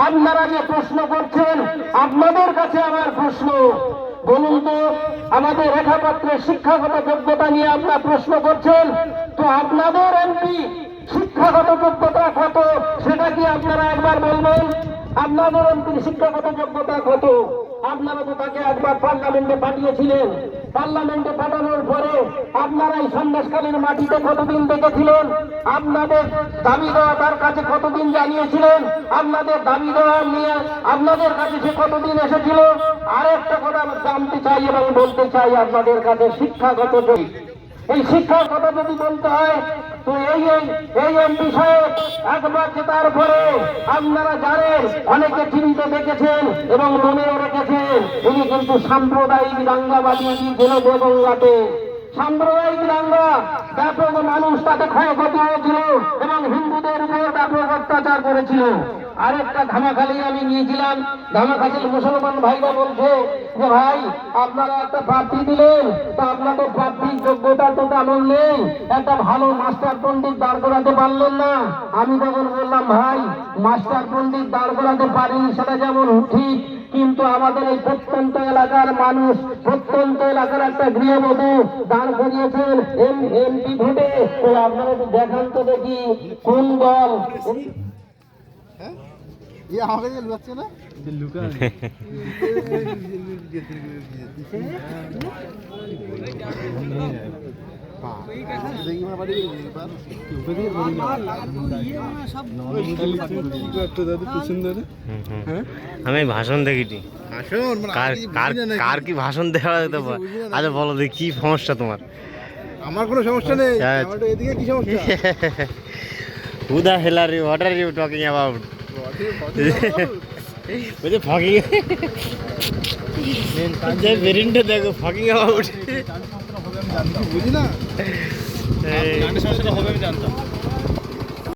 আপনারা যে প্রশ্ন করছেন, আপনাদের কাছে আমার প্রশ্ন, বলুন তো, আমাদের রেখাপত্রের শিক্ষাগত যোগ্যতা নিয়ে আপনারা প্রশ্ন করছেন, তো আপনাদের এমপি শিক্ষাগত যোগ্যতা কত সেটা কি আপনারা একবার বলবেন? আপনাদের এমপির শিক্ষাগত যোগ্যতা কত? আপনারা তো তাকে একবার পার্লামেন্টে পাঠিয়েছিলেন। পার্লামেন্টে পাঠানোর পরে আপনারা এই সন্ন্যাসকালীন মাটিতে কতদিন দেখেছিলেন? আপনাদের দাবি দেওয়া তার কাছে কতদিন জানিয়েছিলেন? আপনাদের দাবি দেওয়া নিয়ে আপনাদের কাছে সে কতদিন এসেছিল? আরেকটা কথা জানতে চাই এবং বলতে চাই আপনাদের কাছে, শিক্ষাগত এই শিক্ষার কথা যদি বলতে হয় তো এই এমপি সাহেব একবার জেতার পরে আপনারা জানেন, অনেকে টিভিতে দেখেছেন এবং মনেও রেখেছেন, উনি কিন্তু সাম্প্রদায়িক দাঙ্গাবাদী ছিল দেবঙ্গাতে। সাম্প্রদায়িক দাঙ্গা, ব্যাপক মানুষ তাতে ক্ষয়ক্ষতি হয়েছিল এবং হিন্দুদের উপর ব্যাপক অত্যাচার করেছিল। আরেকটা ধামাখালি আমি নিয়েছিলাম, ধামাখালির মুসলমান ভাইরা বলছে যে ভাই আপনারা একটা প্রার্থী দিলেন, তা আপনাদের প্রার্থীর যোগ্যতা তো তেমন নেই, একটা ভালো মাস্টার পণ্ডিত দাঁড় করাতে পারলেন না। আমি তখন বললাম, ভাই মাস্টার পণ্ডিত দাঁড় করাতে পারি সেটা যেমন ঠিক, কিন্তু আমাদের এই প্রত্যন্ত এলাকার মানুষ, প্রত্যন্ত এলাকার একটা গৃহবধূ দাঁড় করিয়েছেন এমপি ভোটে। আপনারা তো দেখান তো দেখি কোন দল। আমাকে লুকাচ্ছে না, আমি ভাষণ দেখিটি, কার কি ভাষণ দেওয়া যেতে পারে? আচ্ছা বলো দেখি কি সমস্যা তোমার? আমার কোনো সমস্যা নেই, এদিকে কি সমস্যা? Who the hell are you? What are you talking about? With the fucking বেরিনটা দেখো, fucking about বুঝি না হবে আমি জানতাম।